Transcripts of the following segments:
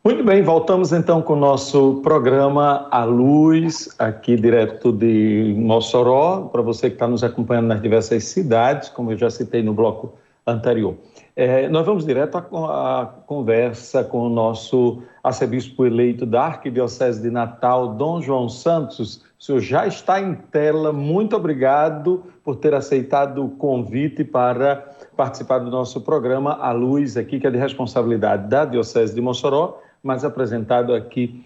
Muito bem, voltamos então com o nosso programa A Luz, aqui direto de Mossoró, para você que está nos acompanhando nas diversas cidades, como eu já citei no bloco anterior. Nós vamos direto à conversa com o nosso arcebispo eleito da Arquidiocese de Natal, Dom João Santos. O senhor já está em tela, muito obrigado por ter aceitado o convite para participar do nosso programa A Luz, aqui que é de responsabilidade da Diocese de Mossoró, mas apresentado aqui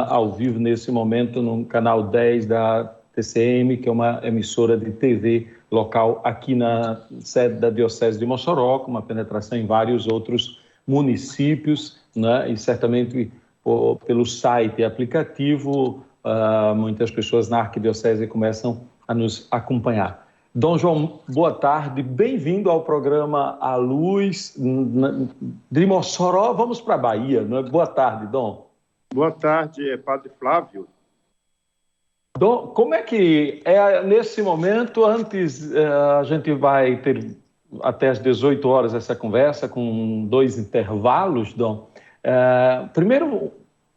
ao vivo nesse momento no canal 10 da TCM, que é uma emissora de TV local aqui na sede da Diocese de Mossoró, com uma penetração em vários outros municípios, né? E certamente pelo site e aplicativo, muitas pessoas na Arquidiocese começam a nos acompanhar. Dom João, boa tarde, bem-vindo ao programa A Luz de Mossoró. Vamos para a Bahia, não é? Boa tarde, Dom. Boa tarde, Padre Flávio. Dom, como é que nesse momento, antes a gente vai ter até às 18 horas essa conversa com 2 intervalos, Dom. Primeiro,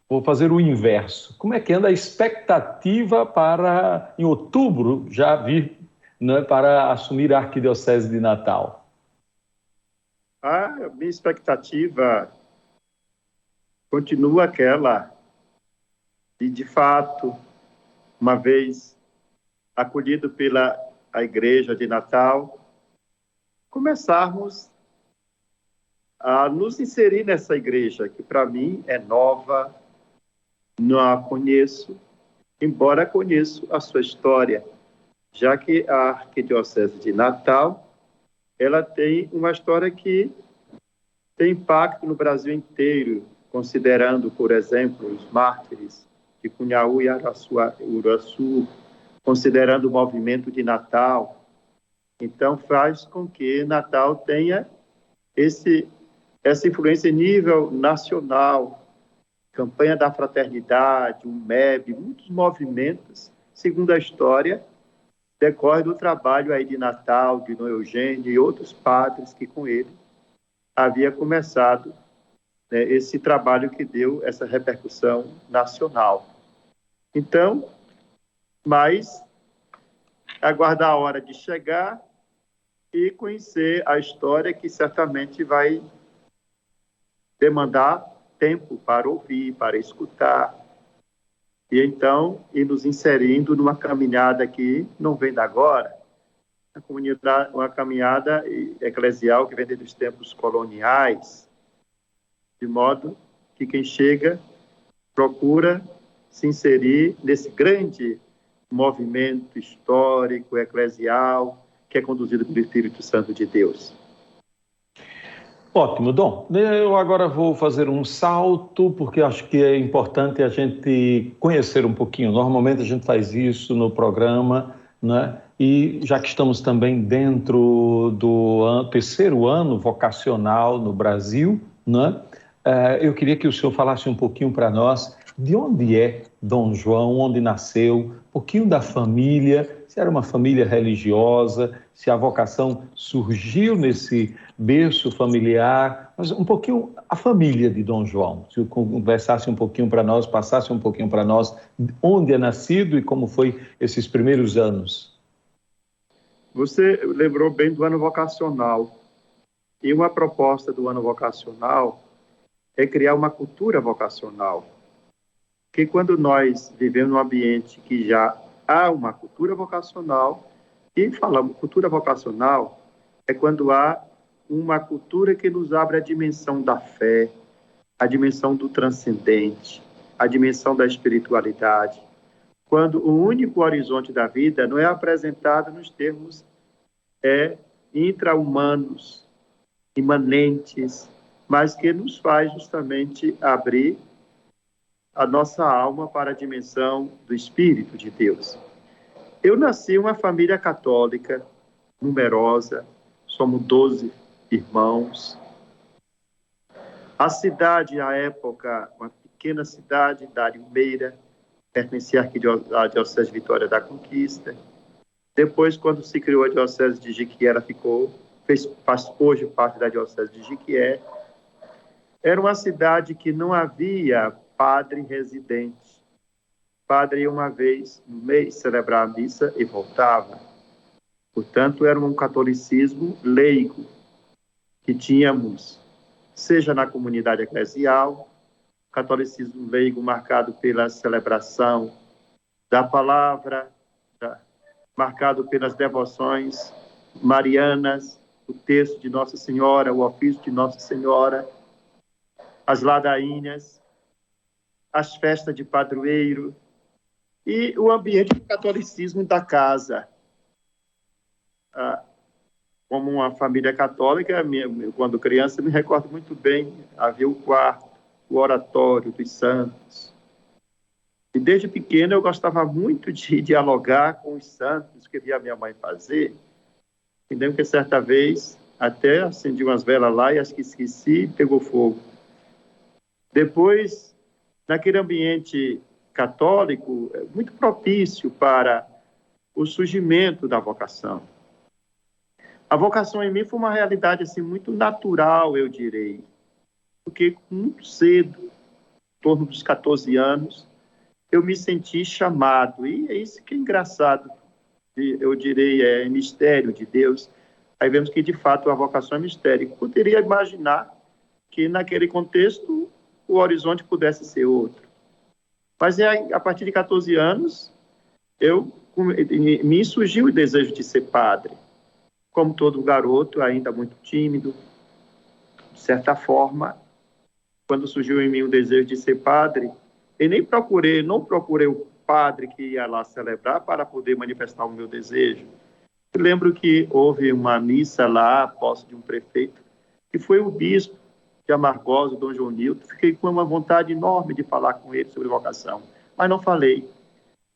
vou fazer o inverso. Como é que anda a expectativa para, em outubro, já vir, né, para assumir a Arquidiocese de Natal? A minha expectativa continua aquela de fato, uma vez acolhido pela a Igreja de Natal, começarmos a nos inserir nessa igreja, que para mim é nova, não a conheço, embora conheço a sua história, já que a Arquidiocese de Natal, ela tem uma história que tem impacto no Brasil inteiro, considerando, por exemplo, os mártires de Cunhaú e Araçu, considerando o movimento de Natal. Então, faz com que Natal tenha essa influência em nível nacional, campanha da fraternidade, o MEB, muitos movimentos, segundo a história, decorre do trabalho aí de Natal, de Dom Eugênio e outros padres que com ele havia começado, né, esse trabalho que deu essa repercussão nacional. Então, mas aguardar a hora de chegar e conhecer a história, que certamente vai demandar tempo para ouvir, para escutar, e então ir nos inserindo numa caminhada que não vem da agora, uma caminhada eclesial que vem desde os tempos coloniais, de modo que quem chega procura se inserir nesse grande movimento histórico, eclesial, que é conduzido pelo Espírito Santo de Deus. Ótimo, Dom. Eu agora vou fazer um salto, porque acho que é importante a gente conhecer um pouquinho. Normalmente a gente faz isso no programa, né? E já que estamos também dentro do terceiro ano vocacional no Brasil, né? Eu queria que o senhor falasse um pouquinho para nós de onde é Dom João, onde nasceu, um pouquinho da família, se era uma família religiosa, se a vocação surgiu nesse berço familiar, mas um pouquinho a família de Dom João. Se conversasse um pouquinho para nós, passasse um pouquinho para nós onde é nascido e como foi esses primeiros anos. Você lembrou bem do ano vocacional. E uma proposta do ano vocacional é criar uma cultura vocacional. Que quando nós vivemos num ambiente que já há uma cultura vocacional, e falamos cultura vocacional, é quando há uma cultura que nos abre a dimensão da fé, a dimensão do transcendente, a dimensão da espiritualidade. Quando o único horizonte da vida não é apresentado nos termos intra-humanos, imanentes, mas que nos faz justamente abrir a nossa alma para a dimensão do Espírito de Deus. Eu nasci em uma família católica, numerosa, somos 12 irmãos. A cidade, à época, uma pequena cidade, Darilmeira, pertencia à Diocese de Vitória da Conquista. Depois, quando se criou a Diocese de Jiquié, ela faz hoje parte da Diocese de Jiquié. Era uma cidade que não havia padre residente. O padre ia uma vez no mês celebrar a missa e voltava. Portanto, era um catolicismo leigo que tínhamos, seja na comunidade eclesial, catolicismo leigo marcado pela celebração da palavra, marcado pelas devoções marianas, o texto de Nossa Senhora, o ofício de Nossa Senhora, as ladainhas, as festas de padroeiro e o ambiente do catolicismo da casa. Como uma família católica, quando criança, me recordo muito bem, havia o quarto, o oratório dos santos. E desde pequeno eu gostava muito de dialogar com os santos que via minha mãe fazer. E lembro que certa vez até acendi umas velas lá e acho que esqueci e pegou fogo. Depois, naquele ambiente católico, muito propício para o surgimento da vocação. A vocação em mim foi uma realidade assim, muito natural, eu direi. Porque muito cedo, em torno dos 14 anos, eu me senti chamado. E é isso que é engraçado. Eu direi, é mistério de Deus. Aí vemos que, de fato, a vocação é mistério. Eu poderia imaginar que, naquele contexto, o horizonte pudesse ser outro. Mas a partir de 14 anos, me surgiu o desejo de ser padre. Como todo garoto, ainda muito tímido, de certa forma, quando surgiu em mim o desejo de ser padre, eu não procurei o padre que ia lá celebrar para poder manifestar o meu desejo. Eu lembro que houve uma missa lá, a posse de um prefeito, que foi o bispo de Amargosa, o Dom João Nilton. Fiquei com uma vontade enorme de falar com ele sobre vocação, mas não falei.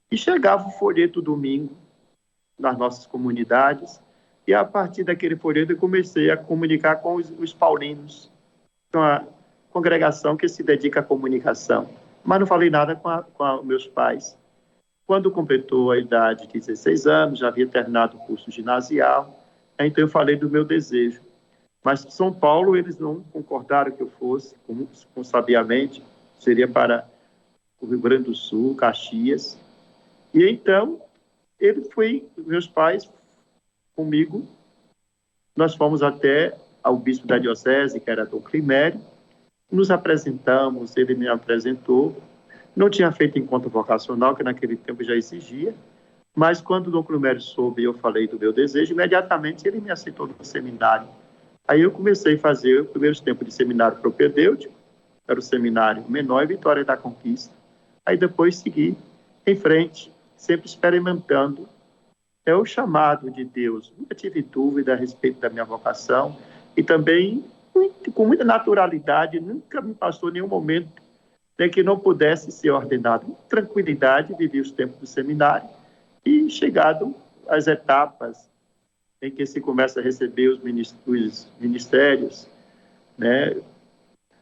E chegava o folheto domingo nas nossas comunidades, e a partir daquele folheto eu comecei a comunicar com os paulinos, com a congregação que se dedica à comunicação. Mas não falei nada com meus pais. Quando completou a idade de 16 anos, já havia terminado o curso ginasial, então eu falei do meu desejo. Mas em São Paulo, eles não concordaram que eu fosse, como sabiamente, seria para o Rio Grande do Sul, Caxias. E então, meus pais, comigo, nós fomos até ao bispo da diocese, que era Dom Climério, nos apresentamos, ele me apresentou. Não tinha feito encontro vocacional, que naquele tempo já exigia, mas quando o Dom Climério soube e eu falei do meu desejo, imediatamente ele me aceitou no seminário. Aí eu comecei a fazer os primeiros tempos de seminário propedêutico, era o seminário menor, Vitória da Conquista. Aí depois segui em frente, sempre experimentando. É o chamado de Deus. Nunca tive dúvida a respeito da minha vocação e também, com muita naturalidade, nunca me passou nenhum momento que não pudesse ser ordenado. Com tranquilidade, vivi os tempos do seminário e chegado às etapas em que se começa a receber os ministérios, né,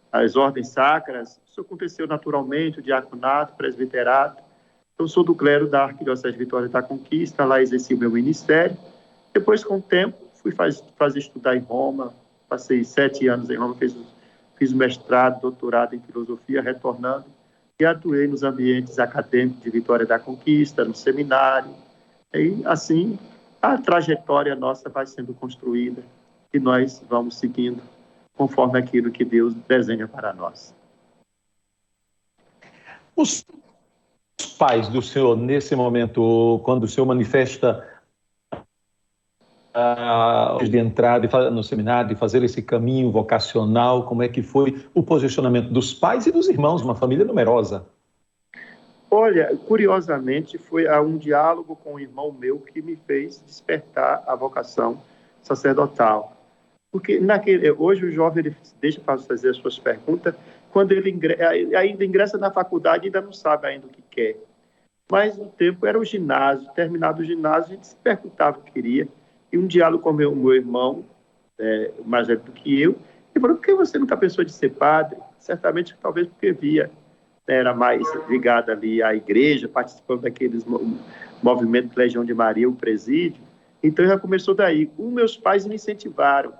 as ordens sacras. Isso aconteceu naturalmente, o diaconato, o presbiterato. Eu sou do clero da Arquidiocese de Vitória da Conquista, lá exerci o meu ministério. Depois, com o tempo, fui fazer estudar em Roma, passei 7 anos em Roma, fiz mestrado, doutorado em filosofia, retornando, e atuei nos ambientes acadêmicos de Vitória da Conquista, no seminário. E, assim, a trajetória nossa vai sendo construída e nós vamos seguindo conforme aquilo que Deus desenha para nós. Os pais do senhor, nesse momento, quando o senhor manifesta de entrar no seminário, de fazer esse caminho vocacional, como é que foi o posicionamento dos pais e dos irmãos, uma família numerosa? Olha, curiosamente, foi um diálogo com um irmão meu que me fez despertar a vocação sacerdotal. Porque hoje o jovem ele deixa para fazer as suas perguntas, quando ele ainda ingressa na faculdade, ainda não sabe ainda o que quer. Mas no tempo era o ginásio, terminado o ginásio, a gente se perguntava o que queria. E um diálogo com meu irmão, mais velho do que eu, ele falou: por que você nunca pensou de ser padre? Certamente, talvez porque via, era mais ligado ali à igreja, participando daqueles movimentos Legião de Maria, o presídio. Então já começou daí. Os meus pais me incentivaram,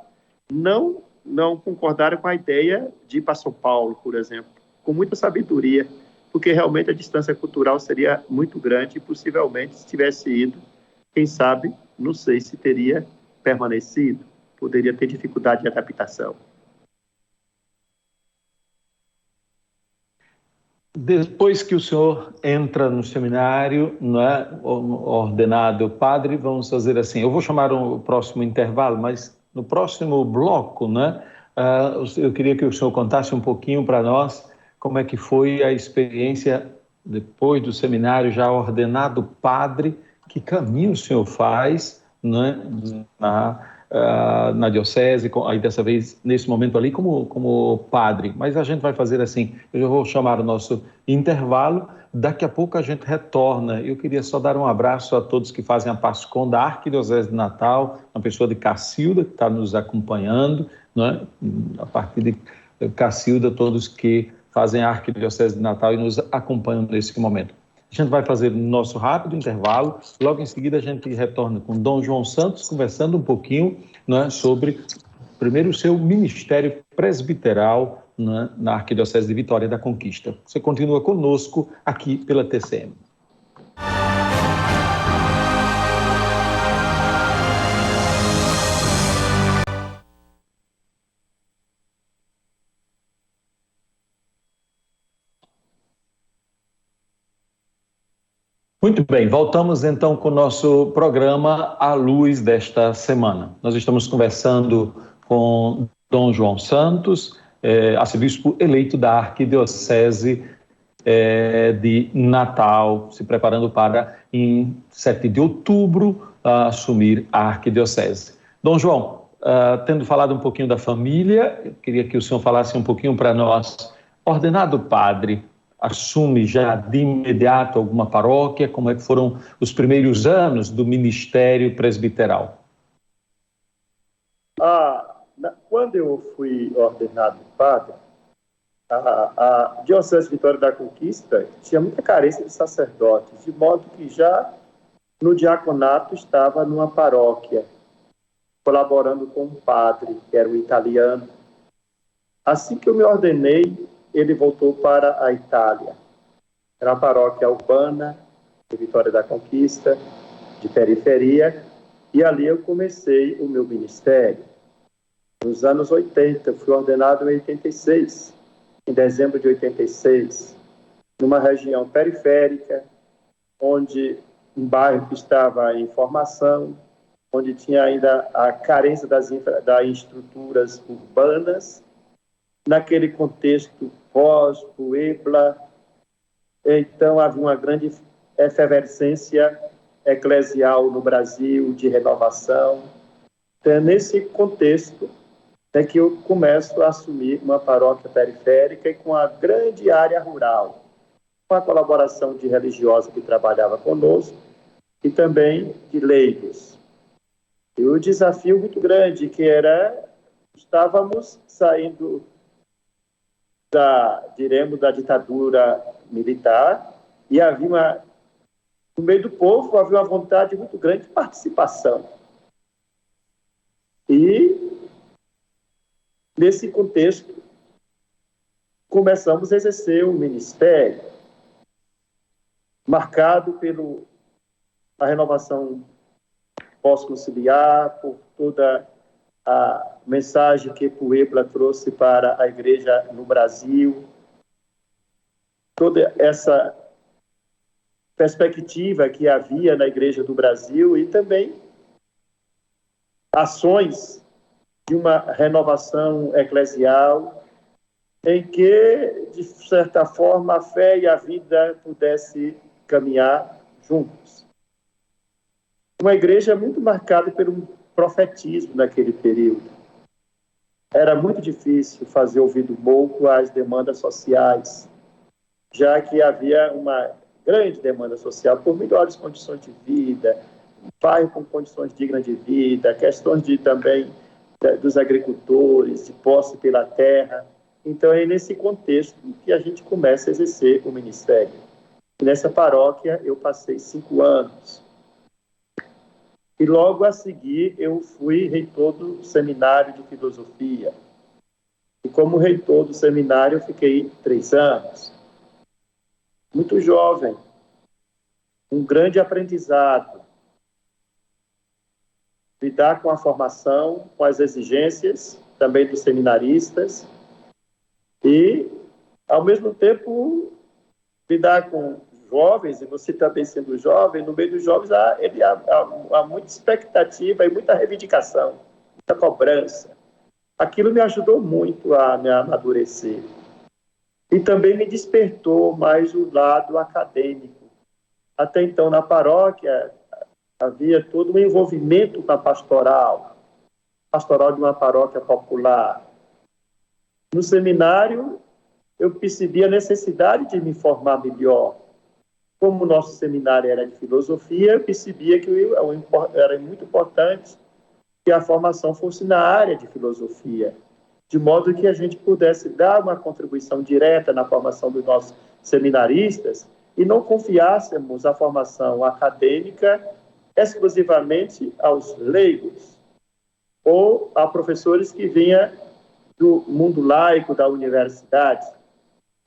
não não concordaram com a ideia de ir para São Paulo, por exemplo, com muita sabedoria, porque realmente a distância cultural seria muito grande e possivelmente, se tivesse ido, quem sabe, não sei se teria permanecido, poderia ter dificuldade de adaptação. Depois que o senhor entra no seminário, não é, ordenado padre, vamos fazer assim, eu vou chamar o próximo intervalo, mas no próximo bloco, né, eu queria que o senhor contasse um pouquinho para nós como é que foi a experiência depois do seminário, já ordenado padre, que caminho o senhor faz, né, na diocese, aí dessa vez, nesse momento ali, como padre. Mas a gente vai fazer assim, eu já vou chamar o nosso intervalo, daqui a pouco a gente retorna. Eu queria só dar um abraço a todos que fazem a PASCOM da Arquidiocese de Natal, a pessoa de Cacilda, que está nos acompanhando, né? A partir de Cacilda, todos que fazem a Arquidiocese de Natal e nos acompanham nesse momento. A gente vai fazer nosso rápido intervalo, logo em seguida a gente retorna com Dom João Santos, conversando um pouquinho, né, sobre, primeiro, o seu ministério presbiteral, né, na Arquidiocese de Vitória da Conquista. Você continua conosco aqui pela TCM. Muito bem, voltamos então com o nosso programa à luz desta semana. Nós estamos conversando com Dom João Santos, arcebispo eleito da Arquidiocese de Natal, se preparando para, em 7 de outubro, assumir a Arquidiocese. Dom João, tendo falado um pouquinho da família, eu queria que o senhor falasse um pouquinho para nós. Ordenado padre, assume já de imediato alguma paróquia? Como é que foram os primeiros anos do ministério presbiteral? Quando eu fui ordenado padre, a Diocese de Vitória da Conquista tinha muita carência de sacerdotes, de modo que já no diaconato estava numa paróquia, colaborando com um padre, que era um italiano. Assim que eu me ordenei, ele voltou para a Itália. Era uma paróquia urbana, de Vitória da Conquista, de periferia, e ali eu comecei o meu ministério. Nos anos 80, eu fui ordenado em 86, em dezembro de 86, numa região periférica, onde um bairro que estava em formação, onde tinha ainda a carência das estruturas urbanas, naquele contexto pós-Puebla. Então, havia uma grande efervescência eclesial no Brasil, de renovação. Então, é nesse contexto que eu começo a assumir uma paróquia periférica e com a grande área rural, com a colaboração de religiosa que trabalhava conosco e também de leigos. E o desafio muito grande que era, estávamos saindo da ditadura militar, e havia no meio do povo havia uma vontade muito grande de participação. E, nesse contexto, começamos a exercer um ministério marcado pela renovação pós-conciliar, por toda a mensagem que Puebla trouxe para a igreja no Brasil, toda essa perspectiva que havia na igreja do Brasil e também ações de uma renovação eclesial em que, de certa forma, a fé e a vida pudessem caminhar juntos. Uma igreja muito marcada pelo profetismo naquele período. Era muito difícil fazer ouvido pouco às demandas sociais, já que havia uma grande demanda social por melhores condições de vida, bairro com condições dignas de vida, questões também dos agricultores, de posse pela terra. Então, é nesse contexto que a gente começa a exercer o ministério. E nessa paróquia, eu passei 5 anos. E logo a seguir, eu fui reitor do seminário de filosofia. E como reitor do seminário, eu fiquei 3 anos. Muito jovem, um grande aprendizado. Lidar com a formação, com as exigências também dos seminaristas e, ao mesmo tempo, lidar com jovens, e você também sendo jovem, no meio dos jovens há muita expectativa e muita reivindicação, muita cobrança. Aquilo me ajudou muito a me amadurecer. E também me despertou mais o lado acadêmico. Até então, na paróquia, havia todo um envolvimento com a pastoral de uma paróquia popular. No seminário, eu percebi a necessidade de me formar melhor. Como o nosso seminário era de filosofia, eu percebia que era muito importante que a formação fosse na área de filosofia, de modo que a gente pudesse dar uma contribuição direta na formação dos nossos seminaristas e não confiássemos a formação acadêmica exclusivamente aos leigos ou a professores que vinham do mundo laico da universidade,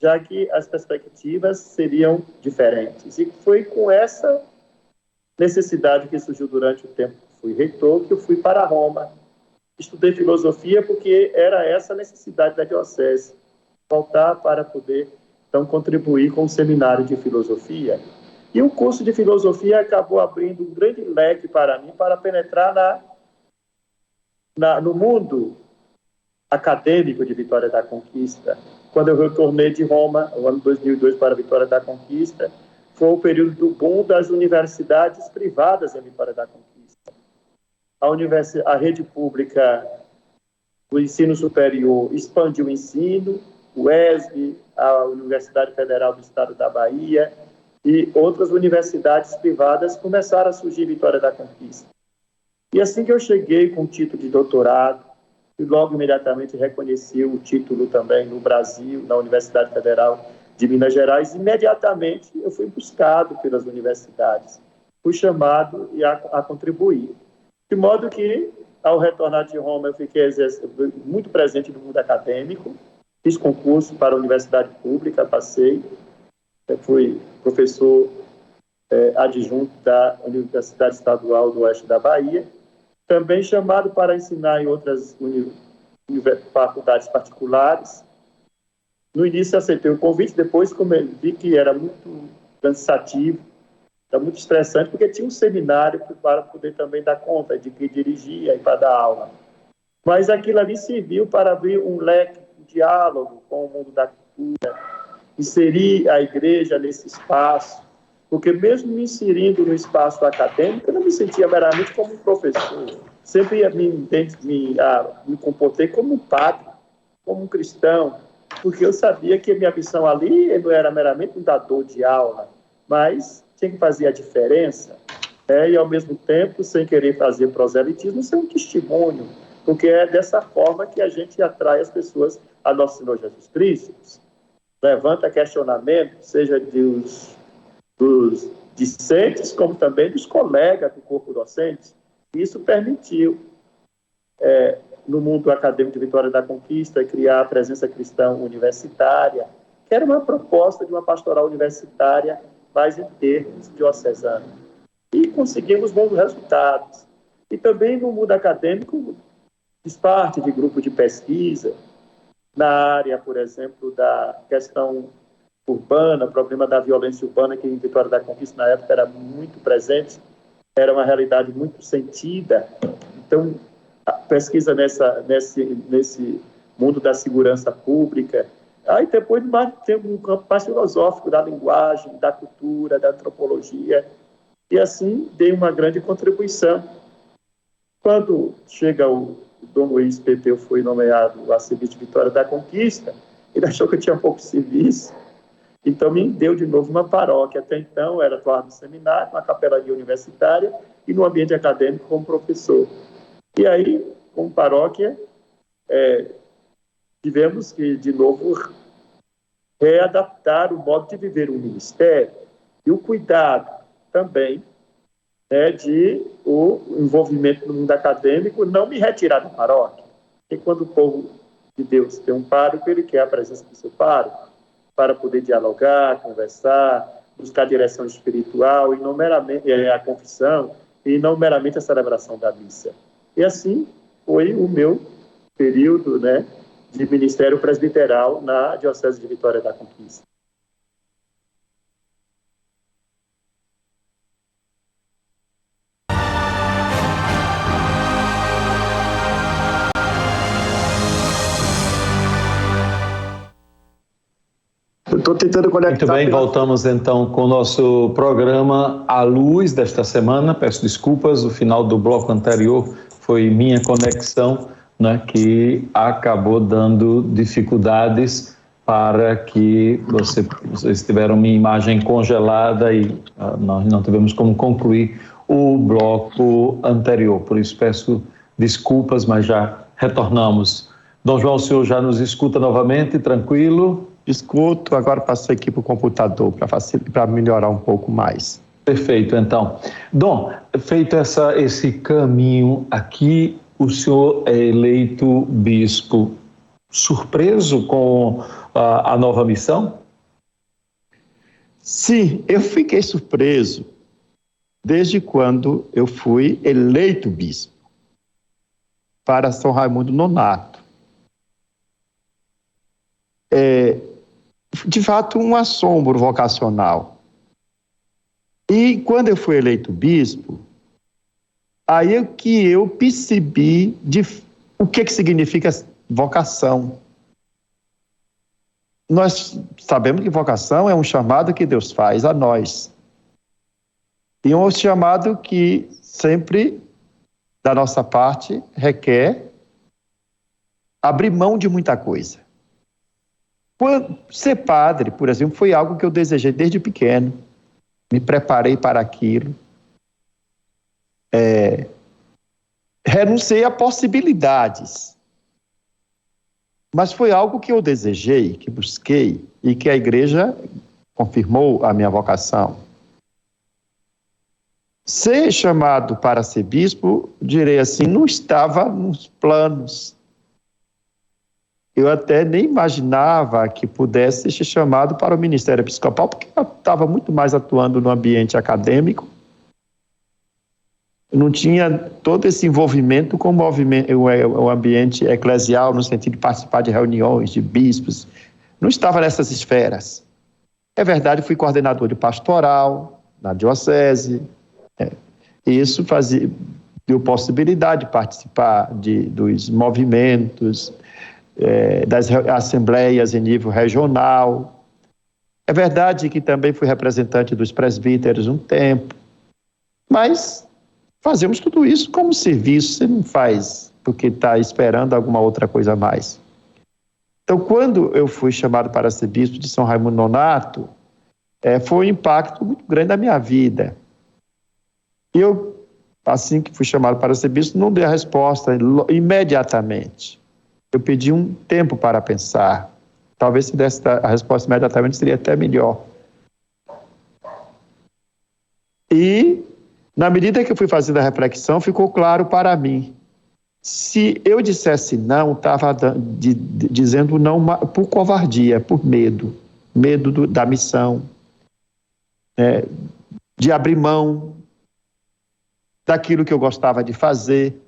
já que as perspectivas seriam diferentes. E foi com essa necessidade que surgiu durante o tempo que fui reitor, que eu fui para Roma. Estudei filosofia porque era essa a necessidade da diocese, voltar para poder, então, contribuir com o seminário de filosofia. E o curso de filosofia acabou abrindo um grande leque para mim, para penetrar no mundo acadêmico de Vitória da Conquista. Quando eu retornei de Roma, no ano 2002, para Vitória da Conquista, foi o período do boom das universidades privadas em Vitória da Conquista. A rede pública do ensino superior expandiu o ensino, o ESB, a Universidade Federal do Estado da Bahia e outras universidades privadas começaram a surgir em Vitória da Conquista. E assim que eu cheguei com o título de doutorado, e logo imediatamente reconheci o título também no Brasil, na Universidade Federal de Minas Gerais, imediatamente eu fui buscado pelas universidades, fui chamado a contribuir. De modo que, ao retornar de Roma, eu fiquei muito presente no mundo acadêmico, fiz concurso para a universidade pública, passei, fui professor adjunto da Universidade Estadual do Oeste da Bahia, também chamado para ensinar em outras faculdades particulares. No início aceitei o convite, depois como eu vi que era muito cansativo, era muito estressante, porque tinha um seminário para poder também dar conta de que dirigia e para dar aula. Mas aquilo ali serviu para abrir um leque de diálogo com o mundo da cultura, inserir a igreja nesse espaço, porque mesmo me inserindo no espaço acadêmico, eu não me sentia meramente como um professor. Sempre me comportei como um padre, como um cristão, porque eu sabia que a minha missão ali não era meramente um dador de aula, mas tinha que fazer a diferença, e ao mesmo tempo, sem querer fazer proselitismo, ser um testemunho, porque é dessa forma que a gente atrai as pessoas a Nosso Senhor Jesus Cristo. Levanta questionamento, seja dos discentes, como também dos colegas do corpo docente. Isso permitiu, no mundo acadêmico de Vitória da Conquista, criar a presença cristã universitária, que era uma proposta de uma pastoral universitária mais em termos diocesanos. E conseguimos bons resultados. E também no mundo acadêmico, fiz parte de grupo de pesquisa, na área, por exemplo, da questão urbana, problema da violência urbana, que em Vitória da Conquista, na época, era muito presente, era uma realidade muito sentida. Então, a pesquisa nesse mundo da segurança pública. Aí depois tem um campo mais filosófico da linguagem, da cultura, da antropologia, e assim dei uma grande contribuição. Quando chega o Dom Luiz Pepeu, foi nomeado arcebispo de Vitória da Conquista, ele achou que eu tinha pouco serviço, então me deu de novo uma paróquia. Até então era atuado no seminário, uma capelania universitária e no ambiente acadêmico como professor. E aí, como paróquia, tivemos que, de novo, readaptar o modo de viver o ministério e o cuidado também de o envolvimento no mundo acadêmico, não me retirar da paróquia. Porque quando o povo de Deus. Tem um pároco, ele quer a presença do seu pároco para poder dialogar, conversar, buscar direção espiritual, e não meramente a confissão, e não meramente a celebração da missa. E assim foi o meu período, né, de ministério presbiteral na Diocese de Vitória da Conquista. Estou tentando conectar. Muito bem, voltamos então com o nosso programa à luz desta semana. Peço desculpas, o final do bloco anterior foi minha conexão, né, que acabou dando dificuldades para que vocês tiveram minha imagem congelada e nós não tivemos como concluir o bloco anterior. Por isso peço desculpas, mas já retornamos. Dom João, o senhor já nos escuta novamente, tranquilo? Escuto, agora passei aqui para o computador para melhorar um pouco mais. Perfeito, então. Dom, feito esse caminho aqui, o senhor é eleito bispo, surpreso com a nova missão? Sim, eu fiquei surpreso desde quando eu fui eleito bispo para São Raimundo Nonato. De fato, um assombro vocacional. E quando eu fui eleito bispo, aí é que eu percebi o que significa vocação. Nós sabemos que vocação é um chamado que Deus faz a nós. E um chamado que sempre, da nossa parte, requer abrir mão de muita coisa. Ser padre, por exemplo, foi algo que eu desejei desde pequeno. Me preparei para aquilo. Renunciei a possibilidades. Mas foi algo que eu desejei, que busquei, e que a igreja confirmou a minha vocação. Ser chamado para ser bispo, direi assim, não estava nos planos. Eu até nem imaginava que pudesse ser chamado para o ministério episcopal, porque eu estava muito mais atuando no ambiente acadêmico. Eu não tinha todo esse envolvimento com o ambiente eclesial, no sentido de participar de reuniões, de bispos. Não estava nessas esferas. É verdade, fui coordenador de pastoral na diocese. Isso deu possibilidade de participar dos movimentos, das assembleias em nível regional. É verdade que também fui representante dos presbíteros um tempo, mas fazemos tudo isso como serviço, você não faz porque está esperando alguma outra coisa a mais. Então, quando eu fui chamado para ser bispo de São Raimundo Nonato, foi um impacto muito grande na minha vida. Eu, assim que fui chamado para ser bispo, não dei a resposta imediatamente. Eu pedi um tempo para pensar. Talvez se desse a resposta imediatamente seria até melhor. E, na medida que eu fui fazendo a reflexão, ficou claro para mim. Se eu dissesse não, estava dizendo não por covardia, por medo. Medo da missão, de abrir mão daquilo que eu gostava de fazer,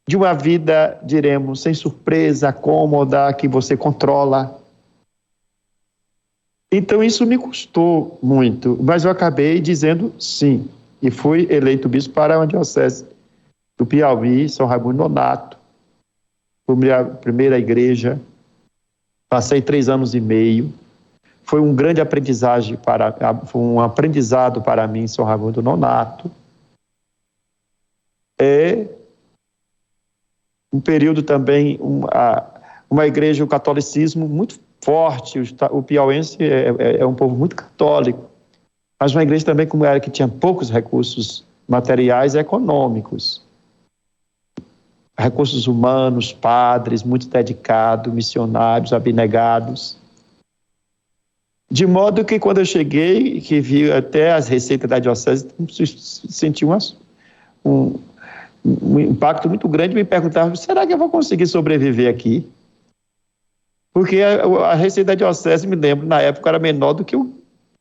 de uma vida, diremos, sem surpresa, cômoda, que você controla. Então, isso me custou muito, mas eu acabei dizendo sim, e fui eleito bispo para a diocese do Piauí, São Raimundo Nonato, foi a primeira igreja, passei 3 anos e meio, foi um grande aprendizagem, foi um aprendizado para mim, São Raimundo Nonato. Um período também, uma igreja, o catolicismo muito forte, o piauense é um povo muito católico, mas uma igreja também como era, que tinha poucos recursos materiais e econômicos, recursos humanos, padres muito dedicados, missionários, abnegados, de modo que quando eu cheguei, que vi até as receitas da diocese, senti um impacto muito grande, me perguntava, será que eu vou conseguir sobreviver aqui? Porque a receita da diocese, me lembro, na época era menor do que eu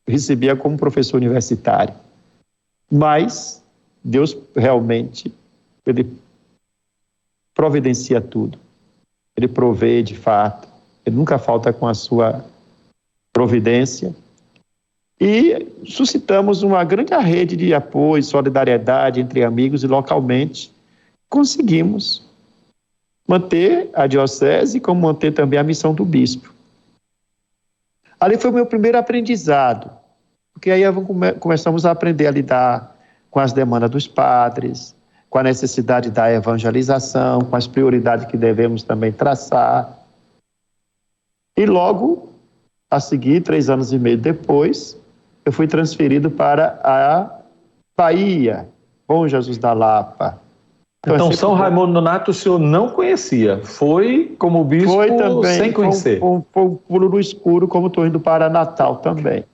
recebia como professor universitário. Mas Deus realmente, Ele providencia tudo. Ele provê de fato. Ele nunca falta com a sua providência. E suscitamos uma grande rede de apoio, solidariedade entre amigos e localmente conseguimos manter a diocese, como manter também a missão do bispo. Ali foi o meu primeiro aprendizado, porque aí começamos a aprender a lidar com as demandas dos padres, com a necessidade da evangelização, com as prioridades que devemos também traçar. E logo a seguir, 3 anos e meio depois, eu fui transferido para a Bahia, Bom Jesus da Lapa. Então, São Raimundo Nonato o senhor não conhecia, foi como bispo foi também, sem conhecer. Foi um pulo no escuro, como estou indo para Natal também.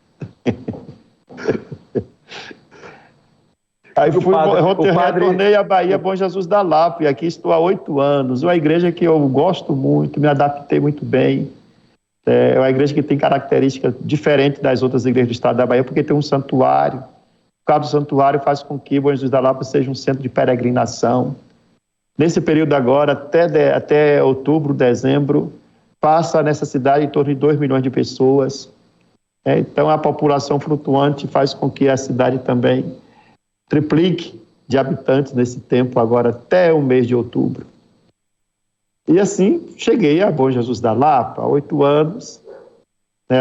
Aí retornei à Bahia, Bom Jesus da Lapa, e aqui estou há 8 anos. Uma igreja que eu gosto muito, me adaptei muito bem. É uma igreja que tem características diferentes das outras igrejas do estado da Bahia, porque tem um santuário. O caso do santuário faz com que Bom Jesus da Lapa seja um centro de peregrinação. Nesse período agora, até outubro, dezembro, passa nessa cidade em torno de 2 milhões de pessoas. Então, a população flutuante faz com que a cidade também triplique de habitantes nesse tempo, agora até o mês de outubro. E assim, cheguei a Bom Jesus da Lapa, há 8 anos.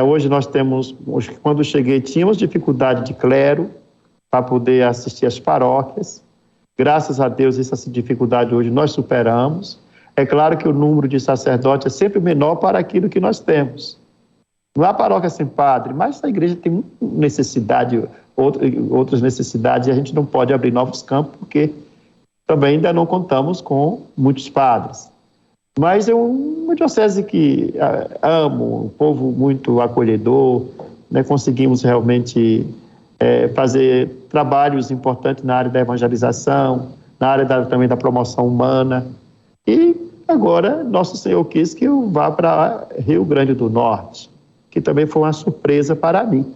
Hoje nós temos, quando cheguei, tínhamos dificuldade de clero para poder assistir às paróquias. Graças a Deus, essa dificuldade hoje nós superamos. É claro que o número de sacerdotes é sempre menor para aquilo que nós temos. Não há paróquia sem padre, mas a igreja tem necessidade, outras necessidades, e a gente não pode abrir novos campos, porque também ainda não contamos com muitos padres. Mas é uma diocese que amo, um povo muito acolhedor, conseguimos realmente fazer trabalhos importantes na área da evangelização, na área também da promoção humana. E agora, Nosso Senhor quis que eu vá para Rio Grande do Norte, que também foi uma surpresa para mim.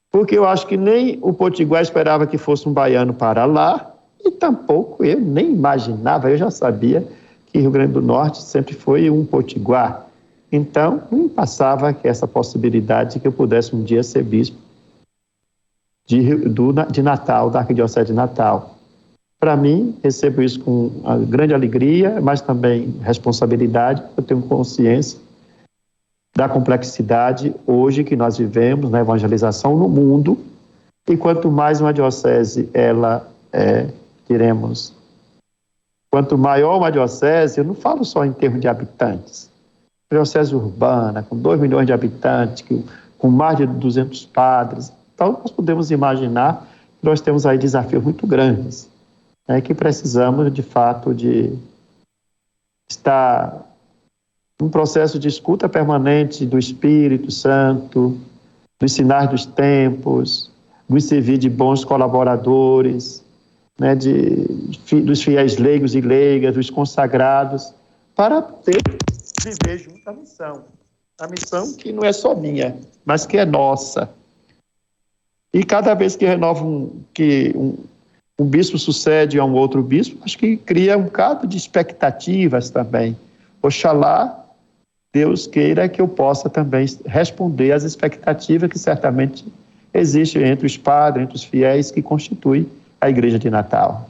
Porque eu acho que nem o Potiguar esperava que fosse um baiano para lá, e tampouco eu nem imaginava, eu já sabia que Rio Grande do Norte sempre foi um Potiguar. Então, não me passava que essa possibilidade de que eu pudesse um dia ser bispo de Natal, da Arquidiocese de Natal. Para mim, recebo isso com uma grande alegria, mas também responsabilidade. Eu tenho consciência da complexidade hoje que nós vivemos na evangelização no mundo, e quanto mais uma diocese quanto maior uma diocese, eu não falo só em termos de habitantes, diocese urbana, com 2 milhões de habitantes, com mais de 200 padres, então nós podemos imaginar que nós temos aí desafios muito grandes, que precisamos de fato de estar num processo de escuta permanente do Espírito Santo, dos sinais dos tempos, nos servir de bons colaboradores, dos fiéis leigos e leigas, dos consagrados, para viver junto à missão. A missão que não é só minha, mas que é nossa. E cada vez que renova um bispo sucede a um outro bispo, acho que cria um bocado de expectativas também. Oxalá Deus queira que eu possa também responder às expectativas que certamente existem entre os padres, entre os fiéis que constituem a Igreja de Natal.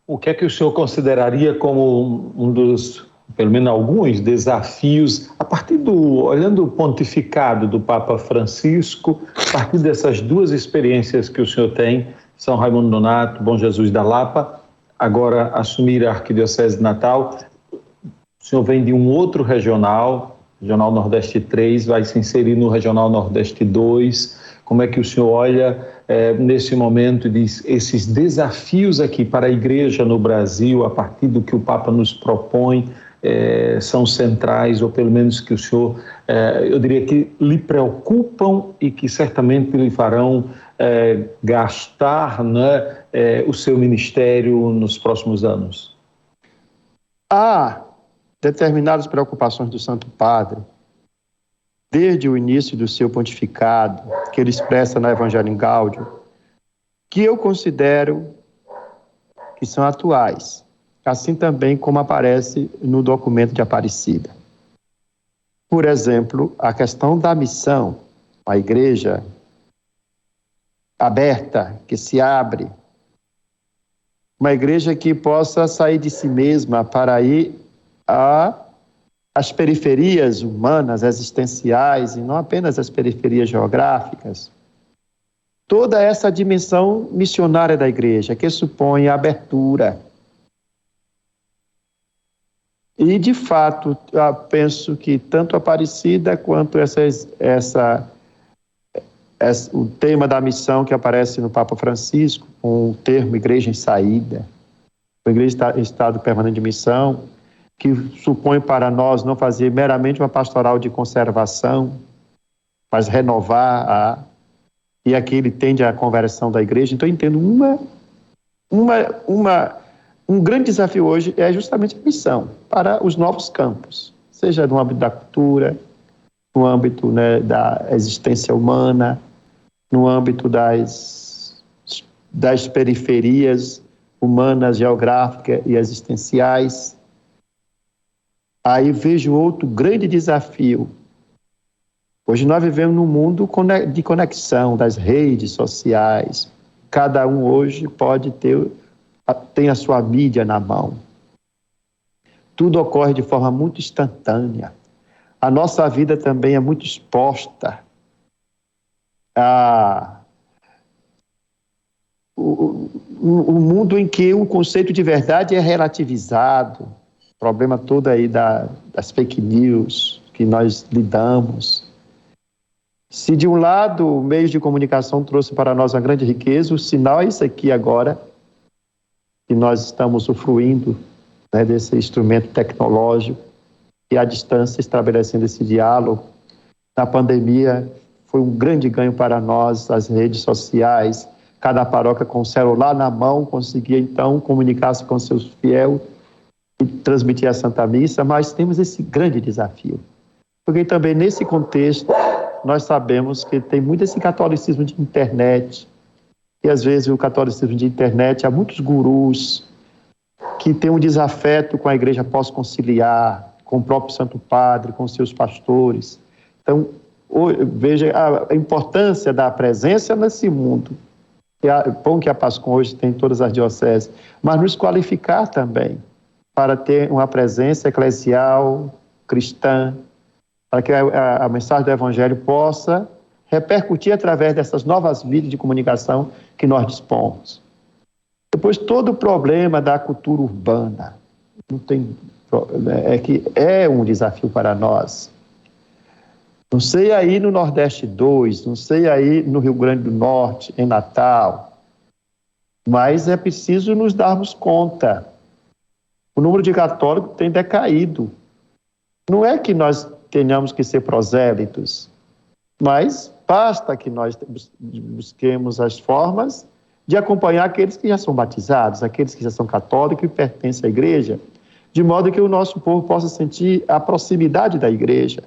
O que é que o senhor consideraria como um dos, pelo menos alguns, desafios, a partir olhando o pontificado do Papa Francisco, a partir dessas 2 experiências que o senhor tem, São Raimundo Nonato, Bom Jesus da Lapa, agora assumir a Arquidiocese de Natal, o senhor vem de um outro regional Nordeste 3, vai se inserir no Regional Nordeste 2, como é que o senhor olha nesse momento e diz, esses desafios aqui para a Igreja no Brasil, a partir do que o Papa nos propõe, são centrais, ou pelo menos que o senhor, eu diria que lhe preocupam e que certamente lhe farão gastar o seu ministério nos próximos anos? determinadas preocupações do Santo Padre, desde o início do seu pontificado, que ele expressa na Evangelii Gaudium, que eu considero que são atuais, assim também como aparece no documento de Aparecida. Por exemplo, a questão da missão, a igreja aberta, que se abre, uma igreja que possa sair de si mesma para ir às periferias humanas, existenciais, e não apenas as periferias geográficas. Toda essa dimensão missionária da igreja, que supõe a abertura. E, de fato, eu penso que tanto Aparecida quanto o tema da missão que aparece no Papa Francisco, com o termo Igreja em Saída, a Igreja em Estado Permanente de Missão, que supõe para nós não fazer meramente uma pastoral de conservação, mas renovar e aqui ele tende à conversão da igreja. Então, eu entendo um grande desafio hoje é justamente a missão para os novos campos, seja no âmbito da cultura, no âmbito, né, da existência humana, no âmbito das periferias humanas, geográficas e existenciais. Aí vejo outro grande desafio. Hoje nós vivemos num mundo de conexão das redes sociais. Cada um hoje tem a sua mídia na mão. Tudo ocorre de forma muito instantânea. A nossa vida também é muito exposta o mundo em que o conceito de verdade é relativizado. O problema todo aí das fake news que nós lidamos. Se de um lado o meio de comunicação trouxe para nós uma grande riqueza, o sinal é isso aqui agora, que nós estamos usufruindo, né, desse instrumento tecnológico e à distância estabelecendo esse diálogo. Na pandemia foi um grande ganho para nós, as redes sociais, cada paróquia com o celular na mão conseguia então comunicar-se com seus fiéis e transmitir a Santa Missa, mas temos esse grande desafio, porque também nesse contexto nós sabemos que tem muito esse catolicismo de internet, e às vezes o catolicismo de internet, há muitos gurus que têm um desafeto com a igreja pós-conciliar, com o próprio Santo Padre, com seus pastores. Então, veja a importância da presença nesse mundo. Bom que a Pascom hoje tem em todas as dioceses, mas nos qualificar também para ter uma presença eclesial, cristã, para que a mensagem do Evangelho possa repercutir através dessas novas vidas de comunicação que nós dispomos. Depois, todo o problema da cultura urbana, é um desafio para nós. Não sei aí no Nordeste 2, não sei aí no Rio Grande do Norte, em Natal, mas é preciso nos darmos conta. O número de católicos tem decaído. Não é que nós tenhamos que ser prosélitos, mas basta que nós busquemos as formas de acompanhar aqueles que já são batizados, aqueles que já são católicos e pertencem à igreja, de modo que o nosso povo possa sentir a proximidade da igreja,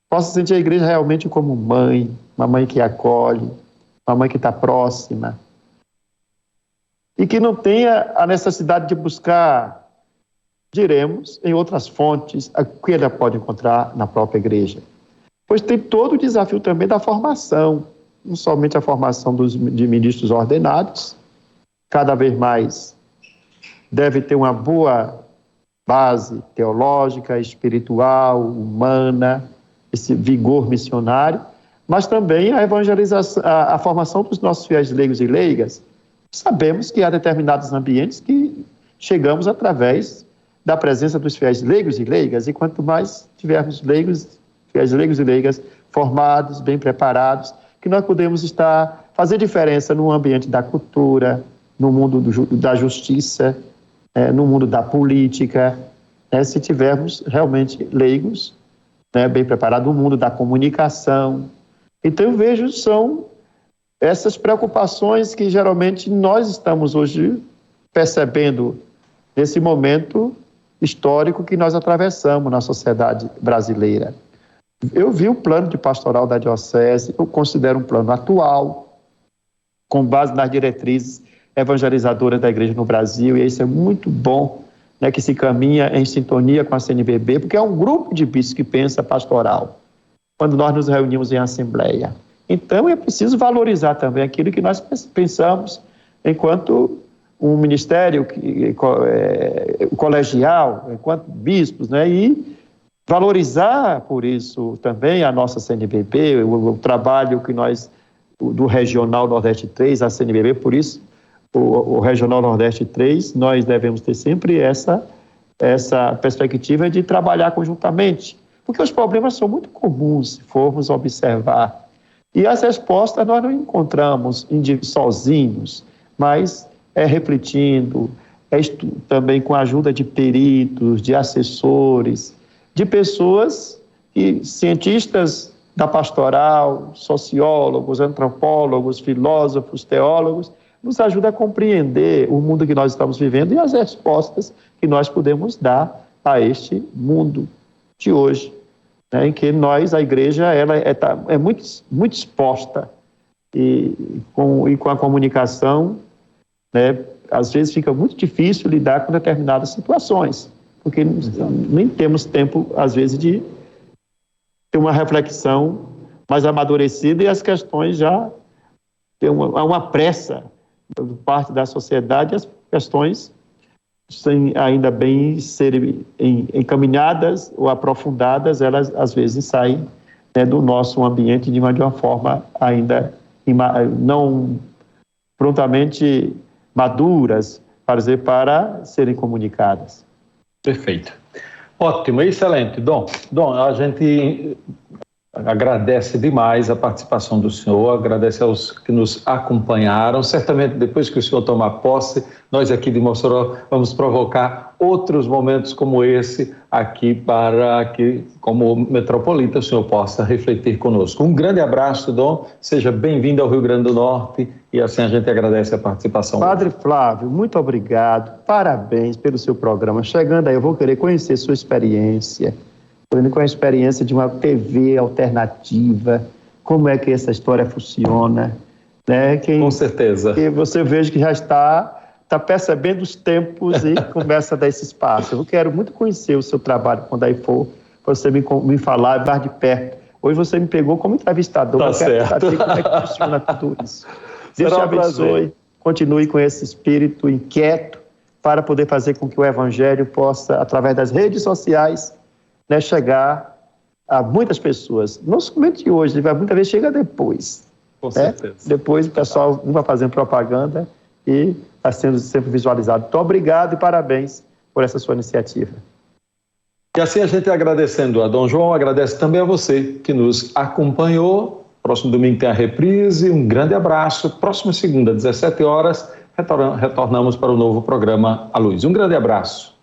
possa sentir a igreja realmente como mãe, uma mãe que acolhe, uma mãe que está próxima, e que não tenha a necessidade de buscar, diremos, em outras fontes, o que ela pode encontrar na própria igreja. Pois tem todo o desafio também da formação, não somente a formação de ministros ordenados, cada vez mais deve ter uma boa base teológica, espiritual, humana, esse vigor missionário, mas também a evangelização, a formação dos nossos fiéis leigos e leigas. Sabemos que há determinados ambientes que chegamos através da presença dos fiéis leigos e leigas, e quanto mais tivermos fiéis leigos e leigas formados, bem preparados, que nós podemos fazer diferença no ambiente da cultura, no mundo da justiça, no mundo da política, se tivermos realmente leigos, bem preparados, no mundo da comunicação. Então eu vejo são essas preocupações que geralmente nós estamos hoje percebendo nesse momento histórico que nós atravessamos na sociedade brasileira. Eu vi o plano de pastoral da diocese, eu considero um plano atual, com base nas diretrizes evangelizadoras da igreja no Brasil, e isso é muito bom, né, que se caminha em sintonia com a CNBB, porque é um grupo de bispos que pensa pastoral, quando nós nos reunimos em assembleia. Então, é preciso valorizar também aquilo que nós pensamos enquanto um ministério colegial, enquanto bispos, né, e valorizar, por isso, também a nossa CNBB, o trabalho que nós, do Regional Nordeste 3, a CNBB, por isso, o Regional Nordeste 3, nós devemos ter sempre essa perspectiva de trabalhar conjuntamente, porque os problemas são muito comuns, se formos observar. E as respostas nós não encontramos sozinhos, mas refletindo, também com a ajuda de peritos, de assessores, de pessoas, cientistas da pastoral, sociólogos, antropólogos, filósofos, teólogos, nos ajuda a compreender o mundo que nós estamos vivendo e as respostas que nós podemos dar a este mundo de hoje, né, em que nós, a igreja, ela é muito, muito exposta e com a comunicação, né, às vezes fica muito difícil lidar com determinadas situações, porque nem temos tempo, às vezes, de ter uma reflexão mais amadurecida e as questões já há uma pressa por parte da sociedade, as questões sem ainda bem serem encaminhadas ou aprofundadas, elas às vezes saem, né, do nosso ambiente de uma forma ainda não prontamente maduras para serem comunicadas. Perfeito. Ótimo, excelente. Dom, a gente agradece demais a participação do senhor, agradece aos que nos acompanharam. Certamente, depois que o senhor tomar posse, nós aqui de Mossoró vamos provocar outros momentos como esse aqui para que, como metropolita, o senhor possa refletir conosco. Um grande abraço, Dom. Seja bem-vindo ao Rio Grande do Norte e assim a gente agradece a participação. Padre Flávio, muito obrigado. Parabéns pelo seu programa. Chegando aí, eu vou querer conhecer sua experiência, com a experiência de uma TV alternativa, como é que essa história funciona, né? Com certeza. Que você veja que já está percebendo os tempos e começa a dar esse espaço. Eu quero muito conhecer o seu trabalho quando aí for, para você me falar mais de perto. Hoje você me pegou como entrevistador, eu quero saber como é que funciona tudo isso. Deus te abençoe, continue com esse espírito inquieto para poder fazer com que o Evangelho possa, através das redes sociais, né, chegar a muitas pessoas. Não somente hoje, muitas vezes chega depois. Com certeza. Depois o pessoal vai fazendo propaganda e está sendo sempre visualizado. Muito obrigado e parabéns por essa sua iniciativa. E assim a gente agradecendo a Dom João, agradece também a você que nos acompanhou. Próximo domingo tem a reprise. Um grande abraço. Próxima segunda, 17 horas, retornamos para o novo programa A Luz. Um grande abraço.